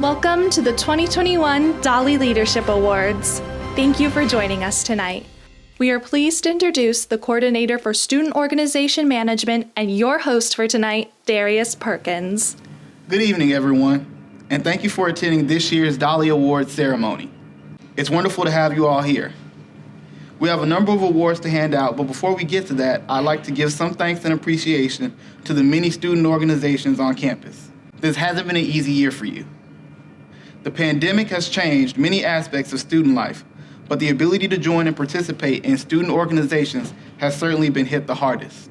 Welcome to the 2021 Dolley Leadership Awards. Thank you for joining us tonight. We are pleased to introduce the Coordinator for Student Organization Management and your host for tonight, Darius Perkins. Good evening, everyone, and thank you for attending this year's Dolley Awards ceremony. It's wonderful to have you all here. We have a number of awards to hand out, but before we get to that, I'd like to give some thanks and appreciation to the many student organizations on campus. This hasn't been an easy year for you. The pandemic has changed many aspects of student life, but the ability to join and participate in student organizations has certainly been hit the hardest.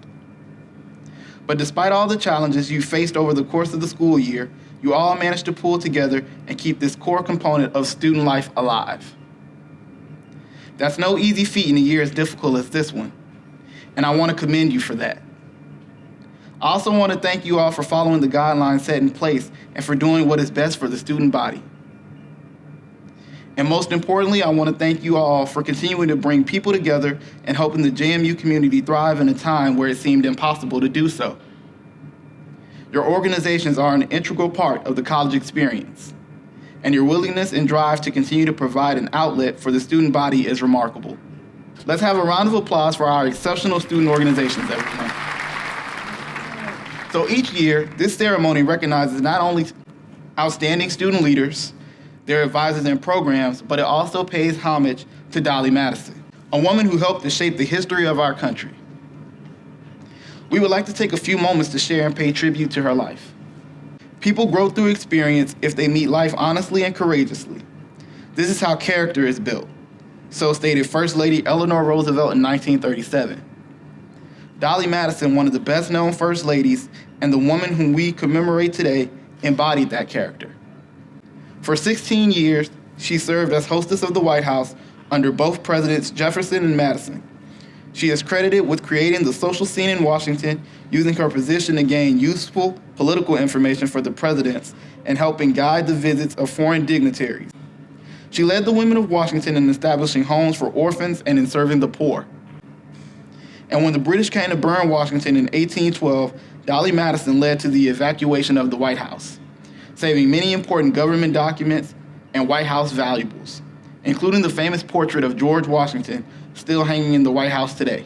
But despite all the challenges you faced over the course of the school year, you all managed to pull together and keep this core component of student life alive. That's no easy feat in a year as difficult as this one, and I want to commend you for that. I also want to thank you all for following the guidelines set in place and for doing what is best for the student body. And most importantly, I want to thank you all for continuing to bring people together and helping the JMU community thrive in a time where it seemed impossible to do so. Your organizations are an integral part of the college experience, and your willingness and drive to continue to provide an outlet for the student body is remarkable. Let's have a round of applause for our exceptional student organizations, everyone. So each year, this ceremony recognizes not only outstanding student leaders, their advisors and programs, but it also pays homage to Dolley Madison, a woman who helped to shape the history of our country. We would like to take a few moments to share and pay tribute to her life. People grow through experience if they meet life honestly and courageously. This is how character is built. So stated First Lady Eleanor Roosevelt in 1937. Dolley Madison, one of the best-known First Ladies, and the woman whom we commemorate today, embodied that character. For 16 years, she served as hostess of the White House under both Presidents Jefferson and Madison. She is credited with creating the social scene in Washington, using her position to gain useful political information for the presidents and helping guide the visits of foreign dignitaries. She led the women of Washington in establishing homes for orphans and in serving the poor. And when the British came to burn Washington in 1812, Dolley Madison led to the evacuation of the White House, saving many important government documents and White House valuables, including the famous portrait of George Washington still hanging in the White House today.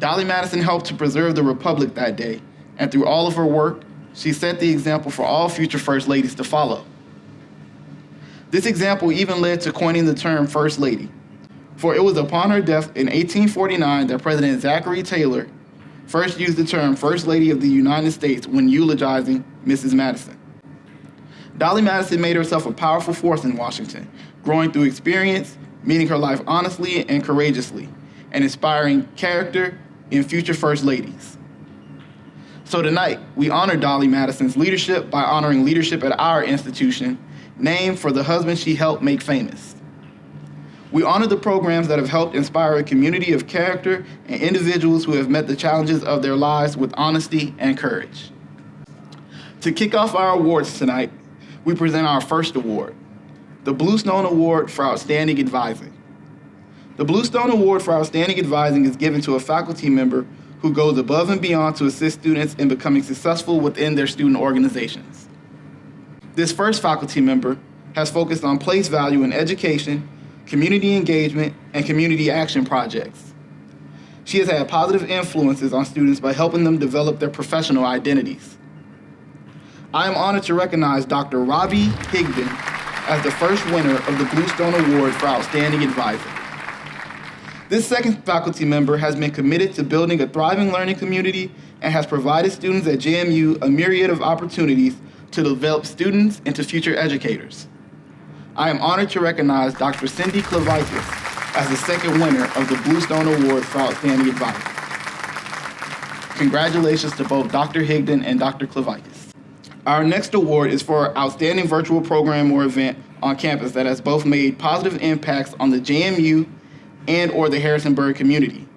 Dolley Madison helped to preserve the Republic that day, and through all of her work, she set the example for all future First Ladies to follow. This example even led to coining the term First Lady, for it was upon her death in 1849 that President Zachary Taylor first used the term First Lady of the United States when eulogizing Mrs. Madison. Dolley Madison made herself a powerful force in Washington, growing through experience, meeting her life honestly and courageously, and inspiring character in future First Ladies. So tonight, we honor Dolley Madison's leadership by honoring leadership at our institution, named for the husband she helped make famous. We honor the programs that have helped inspire a community of character and individuals who have met the challenges of their lives with honesty and courage. To kick off our awards tonight, we present our first award, the Bluestone Award for Outstanding Advising. The Bluestone Award for Outstanding Advising is given to a faculty member who goes above and beyond to assist students in becoming successful within their student organizations. This first faculty member has focused on place value in education, community engagement, and community action projects. She has had positive influences on students by helping them develop their professional identities. I am honored to recognize Dr. Robbie Higdon as the first winner of the Bluestone Award for Outstanding Advising. This second faculty member has been committed to building a thriving learning community and has provided students at JMU a myriad of opportunities to develop students into future educators. I am honored to recognize Dr. Cindy Clevitis as the second winner of the Bluestone Award for Outstanding Advising. Congratulations to both Dr. Higdon and Dr. Clevitis. Our next award is for outstanding virtual program or event on campus that has both made positive impacts on the JMU and or the Harrisonburg community.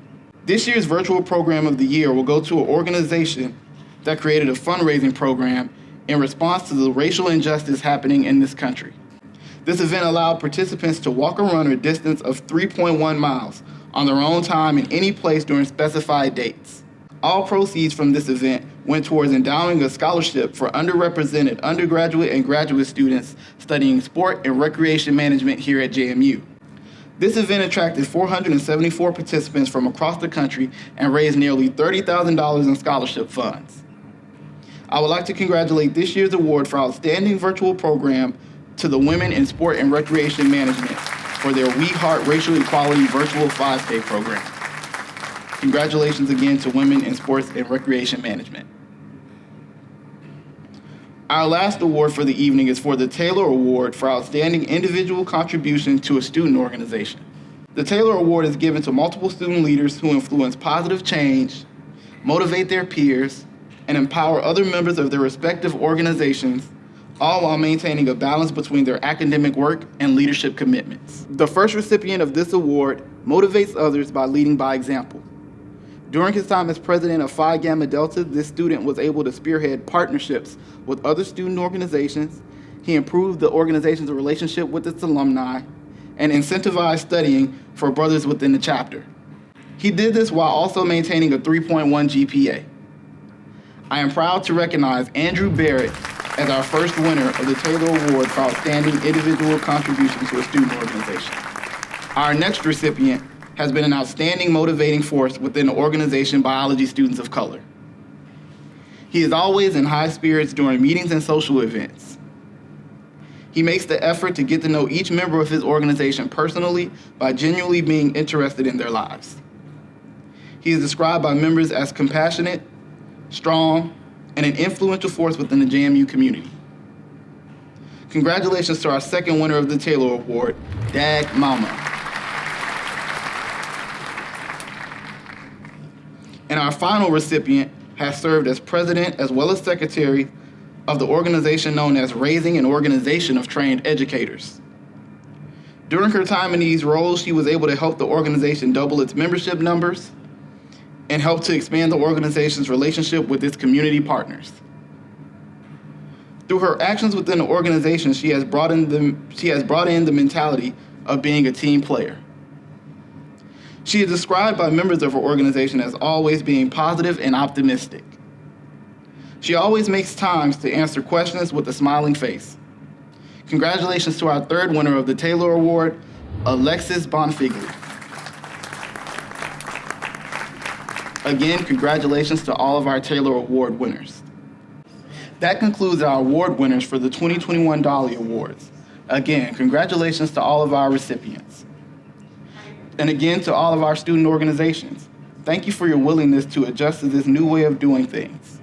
This year's virtual program of the year will go to an organization that created a fundraising program in response to the racial injustice happening in this country. This event allowed participants to walk or run a distance of 3.1 miles on their own time in any place during specified dates. All proceeds from this event went towards endowing a scholarship for underrepresented undergraduate and graduate students studying sport and recreation management here at JMU. This event attracted 474 participants from across the country and raised nearly $30,000 in scholarship funds. I would like to congratulate this year's award for Outstanding Virtual Program to the Women in Sport and Recreation Management for their We Heart Racial Equality Virtual 5-Day program. Congratulations again to Women in Sports and Recreation Management. Our last award for the evening is for the Taylor Award for Outstanding Individual Contribution to a Student Organization. The Taylor Award is given to multiple student leaders who influence positive change, motivate their peers, and empower other members of their respective organizations, all while maintaining a balance between their academic work and leadership commitments. The first recipient of this award motivates others by leading by example. During his time as president of Phi Gamma Delta, this student was able to spearhead partnerships with other student organizations. He improved the organization's relationship with its alumni and incentivized studying for brothers within the chapter. He did this while also maintaining a 3.1 GPA. I am proud to recognize Andrew Barrett as our first winner of the Taylor Award for Outstanding Individual Contribution to a Student Organization. Our next recipient has been an outstanding motivating force within the organization Biology Students of Color. He is always in high spirits during meetings and social events. He makes the effort to get to know each member of his organization personally by genuinely being interested in their lives. He is described by members as compassionate, strong, and an influential force within the JMU community. Congratulations to our second winner of the Taylor Award, Dag Mama. And our final recipient has served as president as well as secretary of the organization known as Raising an Organization of Trained Educators. During her time in these roles, she was able to help the organization double its membership numbers and help to expand the organization's relationship with its community partners. Through her actions within the organization, she has brought in the mentality of being a team player. She is described by members of her organization as always being positive and optimistic. She always makes time to answer questions with a smiling face. Congratulations to our third winner of the Taylor Award, Alexis Bonfigli. Again, congratulations to all of our Taylor Award winners. That concludes our award winners for the 2021 Dolley Awards. Again, congratulations to all of our recipients. And again, to all of our student organizations. Thank you for your willingness to adjust to this new way of doing things.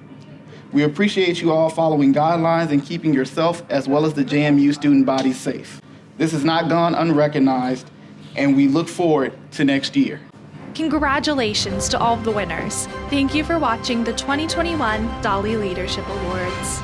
We appreciate you all following guidelines and keeping yourself as well as the JMU student body safe. This has not gone unrecognized, and we look forward to next year. Congratulations to all of the winners. Thank you for watching the 2021 Dolley Leadership Awards.